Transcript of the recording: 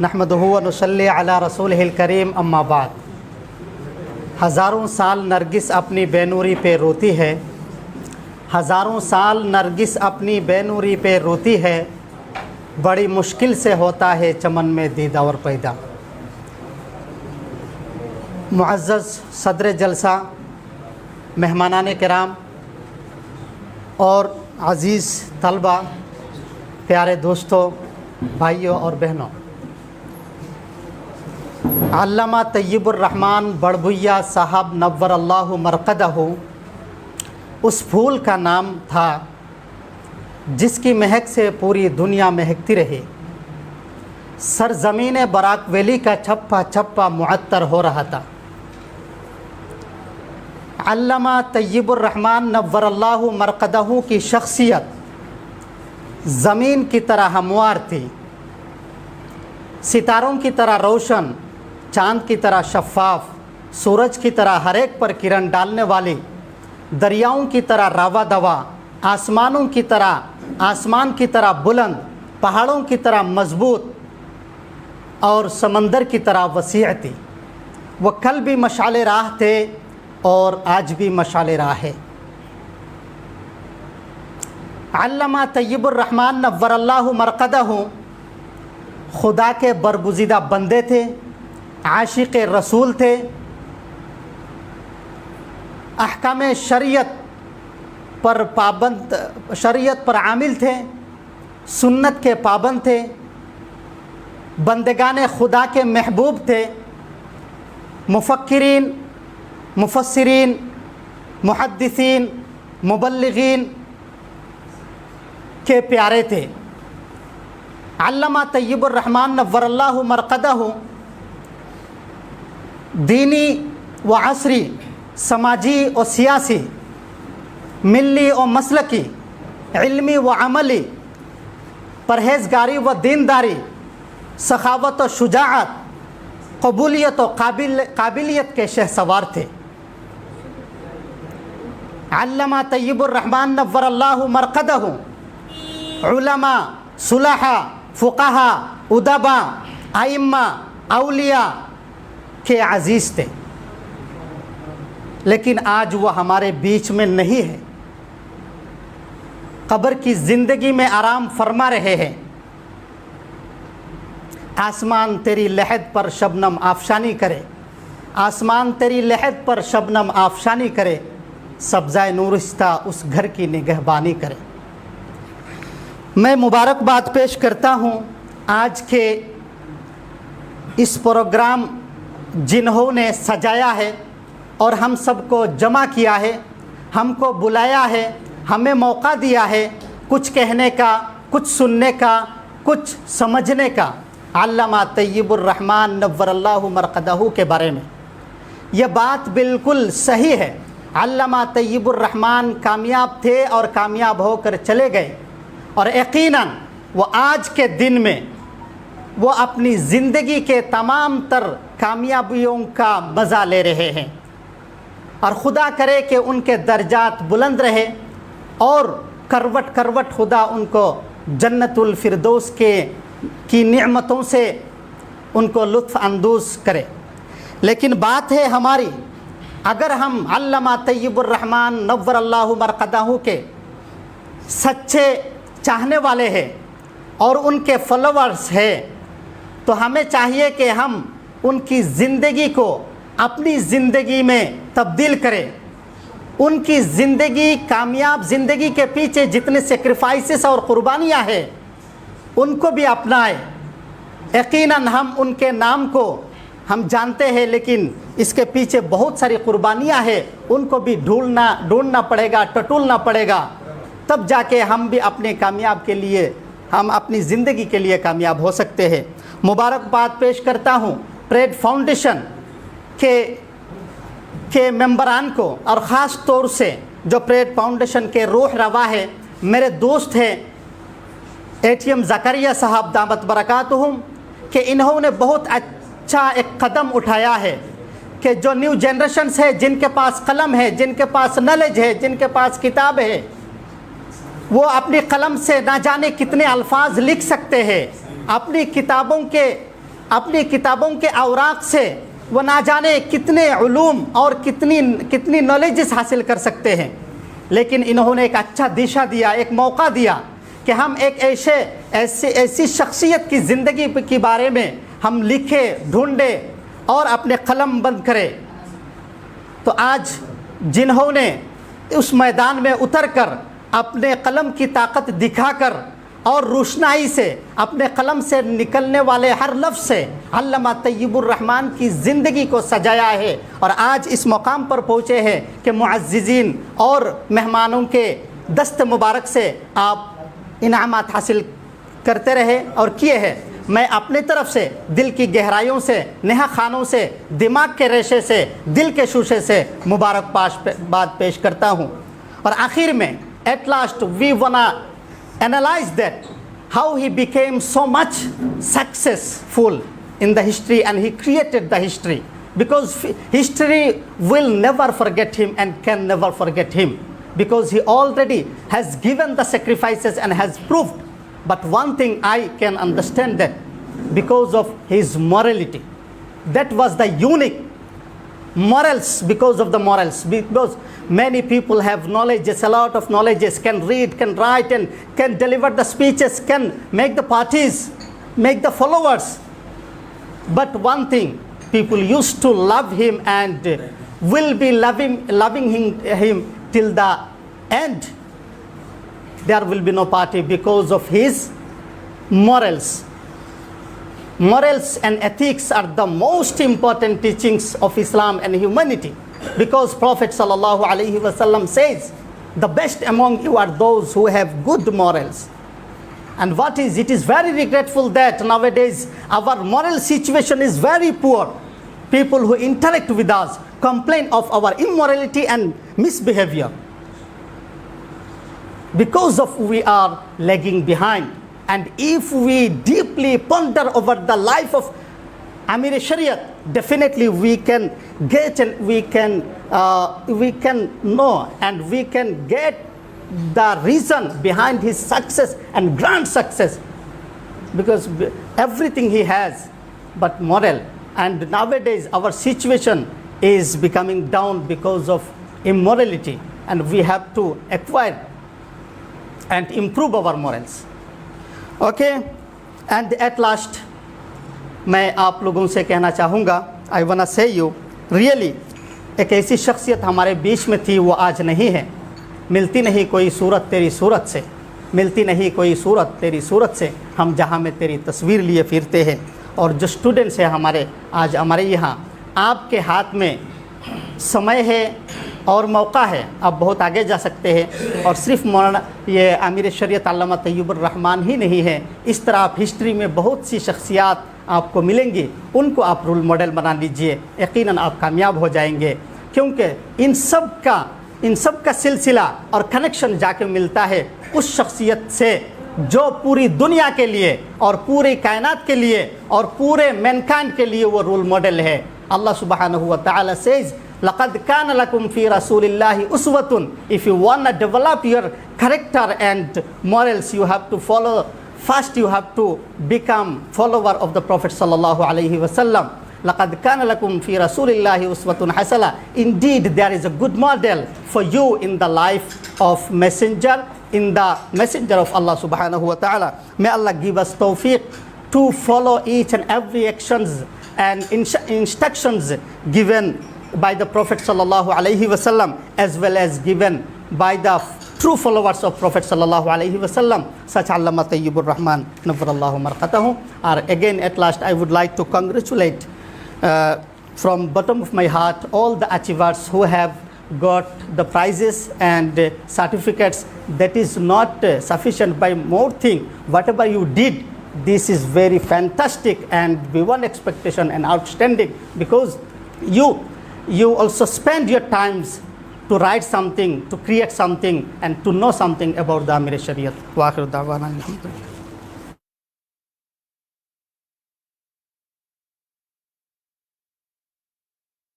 नहमदुहु व नुसल्ली अला रसूलिहिल करीम अम्मा बाद। हज़ारों साल नरगिस अपनी बेनूरी पे रोती है, हज़ारों साल नरगिस अपनी बेनूरी पे रोती है, बड़ी मुश्किल से होता है चमन में दीदा और पैदा। मुअज़्ज़ज़ सदर जलसा, मेहमानान किराम और अज़ीज़ तलबा, प्यारे दोस्तों, भाइयों और बहनों, अल्लामा तय्यबुर रहमान बड़भुइया साहब नव्वरल्लाहु मरक़दहु उस फूल का नाम था जिसकी महक से पूरी दुनिया महकती रही। सरज़मीन बराक वैली का छप्पा छप्पा मुअत्तर हो रहा था। अल्लामा तय्यबुर रहमान नव्वरल्लाहु मरक़दहु की शख्सियत ज़मीन की तरह हमवार थी, सितारों की तरह रोशन, चाँद की तरह शफ़ाफ, सूरज की तरह हर एक पर किरण डालने वाली, दरियाओं की तरह रवा दवा, आसमान की तरह बुलंद, पहाड़ों की तरह मजबूत और समंदर की तरह वसीअ थी। वह कल भी मशाल राह थे और आज भी मशाल राह है। अल्लामा तय्यबुर रहमान नव्वरल्लाहु मरक़दहु खुदा के बरगुज़ीदा बंदे थे, आशिक़ रसूल थे, अहकाम शरीयत पर आमिल थे, सुन्नत के पाबंद थे, बंदगान खुदा के महबूब थे, मुफक्किरीन, मुफस्सिरीन, मुहद्दिसीन, मुबल्लिगीन के प्यारे थे। अल्लामा तय्यबुर रहमान नव्वरल्लाहु मरक़दहु दीनी व असरी, समाजी व सियासी, मिल्ली व मसलकी, इल्मी व अमली, परहेज़गारी व दीनदारी, सखावत व शुजाअत, कबूलियत व काबिलियत के शहसवार थे। अल्लामा तय्यबुर रहमान नव्वरल्लाहु मरक़दहु उलमा, सुलहा, फ़ुक़हा, उदबा, आइम्मा, औलिया के अज़ीज़ थे, लेकिन आज वह हमारे बीच में नहीं है। कब्र की ज़िंदगी में आराम फरमा रहे हैं। आसमान तेरी लहद पर शबनम आफशानी करे, आसमान तेरी लहद पर शबनम आफशानी करे, सब्ज़ाए नूरिस्ता उस घर की निगहबानी करे। मैं मुबारकबाद पेश करता हूँ आज के इस प्रोग्राम जिन्होंने सजाया है और हम सबको जमा किया है, हमको बुलाया है, हमें मौका दिया है कुछ कहने का, कुछ सुनने का, कुछ समझने का अल्लामा तय्यबुर रहमान नव्वरल्लाहु मरक़दहु के बारे में। यह बात बिल्कुल सही है। अल्लामा तय्यबुर रहमान कामयाब थे और कामयाब होकर चले गए, और यकीनन वो आज के दिन में वो अपनी ज़िंदगी के तमाम तर कामयाबियों का मज़ा ले रहे हैं, और खुदा करे कि उनके दर्जात बुलंद रहे और करवट करवट खुदा उनको जन्नतुल फिरदौस की नेमतों से उनको लुत्फ़ अंदोज़ करे। लेकिन बात है हमारी, अगर हम अल्लामा तय्यबुर रहमान नव्वरल्लाहु मरक़दहु के सच्चे चाहने वाले हैं और उनके फॉलोअर्स हैं, तो हमें चाहिए कि हम उनकी ज़िंदगी को अपनी ज़िंदगी में तब्दील करें। उनकी ज़िंदगी, कामयाब ज़िंदगी के पीछे जितने सेक्रीफाइसेस और क़ुरबानियाँ हैं उनको भी अपनाएं। यकीनन हम उनके नाम को हम जानते हैं, लेकिन इसके पीछे बहुत सारी क़ुरबानियाँ हैं, उनको भी ढूंढना पड़ेगा, टटोलना पड़ेगा, तब जाके हम भी अपने कामयाब के लिए, हम अपनी ज़िंदगी के लिए कामयाब हो सकते हैं। मुबारकबाद पेश करता हूँ प्रेड फाउंडेशन के मेंबरान को, और ख़ास तौर से जो प्रेड फाउंडेशन के रूह रवा है, मेरे दोस्त हैं ATM ज़करिया साहब दामत बरकातुहुम, कि इन्होंने बहुत अच्छा एक कदम उठाया है कि जो न्यू जनरेशन्स है, जिनके पास कलम है, जिनके पास नॉलेज है, जिनके पास किताब है, वो अपनी कलम से ना जाने कितने अल्फाज लिख सकते हैं। अपनी किताबों के अपनी किताबों के औराक से वो ना जाने कितने उलूम और कितनी नॉलेजेस हासिल कर सकते हैं, लेकिन इन्होंने एक अच्छा दिशा दिया, एक मौका दिया कि हम एक ऐसी शख्सियत की ज़िंदगी के बारे में हम लिखें, ढूंढें और अपने कलम बंद करें। तो आज जिन्होंने उस मैदान में उतरकर अपने कलम की ताकत दिखाकर और रोशनाई से अपने कलम से निकलने वाले हर लफ्ज़ से अल्लामा तय्यबुर रहमान की ज़िंदगी को सजाया है और आज इस मकाम पर पहुँचे हैं कि मुअज़्ज़िज़ीन और मेहमानों के दस्त मुबारक से आप इनामात हासिल करते रहे और किए हैं। मैं अपने तरफ से दिल की गहराइयों से, नेहा खानों से, दिमाग के रेशे से, दिल के शूशे से मुबारकबाद पेश करता हूँ। और आखिर में एट लास्ट वी वाना analyze that how he became so much successful in the history and he created the history, because history will never forget him and can never forget him, because he already has given the sacrifices and has proved. But one thing I can understand, that because of his morality, that was the unique morals, because of the morals, because many people have knowledges, a lot of knowledges, can read, can write, and can deliver the speeches, can make the parties, make the followers. But one thing, people used to love him and will be loving him till the end. There will be no party because of his morals. Morals and ethics are the most important teachings of Islam and humanity, because Prophet sallallahu alaihi wasallam says, the best among you are those who have good morals. And it is very regretful that nowadays our moral situation is very poor. People who interact with us complain of our immorality and misbehavior, because of we are lagging behind. And if we deeply ponder over the life of Amir Shariat, definitely we can get and we can know and we can get the reason behind his success and grand success, because everything he has but moral. And nowadays our situation is becoming down because of immorality, and we have to acquire and improve our morals. Okay, and at last मैं आप लोगों से कहना चाहूँगा, आई वाना से you really, एक ऐसी शख्सियत हमारे बीच में थी, वो आज नहीं है। मिलती नहीं कोई सूरत तेरी सूरत से, मिलती नहीं कोई सूरत तेरी सूरत से, हम जहाँ में तेरी तस्वीर लिए फिरते हैं। और जो स्टूडेंट्स हैं हमारे, आज हमारे यहाँ आपके हाथ में समय है और मौका है, आप बहुत आगे जा सकते हैं। और सिर्फ मौलाना ये आमिर शरीयत अल्लामा तय्यबुर रहमान ही नहीं है, इस तरह आप हिस्ट्री में बहुत सी शख्सियात आपको मिलेंगी, उनको आप रोल मॉडल बना लीजिए, यकीनन आप कामयाब हो जाएंगे। क्योंकि इन सब का सिलसिला और कनेक्शन जाके मिलता है उस शख्सियत से जो पूरी दुनिया के लिए और पूरी कायनात के लिए और पूरे मैनकाइंड के लिए वो रोल मॉडल है। अल्लाह सुब्हानहू व तआला सेज, लक़द कान लकुम फ़ी रसूलिल्लाहि उस्वतुन। If you want to develop your character and morals, you have to follow. First, you have to become follower of the Prophet sallallahu alaihi wasallam. لقد كان لكم في رسول الله أسوة حسنة. Indeed, there is a good model for you in the life of messenger, in the messenger of Allah subhanahu wa ta'ala. May Allah give us tawfiq to follow each and every actions and instructions given by the Prophet sallallahu alaihi wasallam, as well as given by the true followers of Prophet sallallahu alaihi wasallam, such Allama Tayyibur Rahman Nafarallahu Marqatahu. Or again, at last, I would like to congratulate from bottom of my heart all the achievers who have got the prizes and certificates. That is not sufficient. By more thing, whatever you did, this is very fantastic and beyond expectation and outstanding, because you also spend your times to write something, to create something, and to know something about the Amir Shariat. Wa akhiru da'wana alhamdulillah.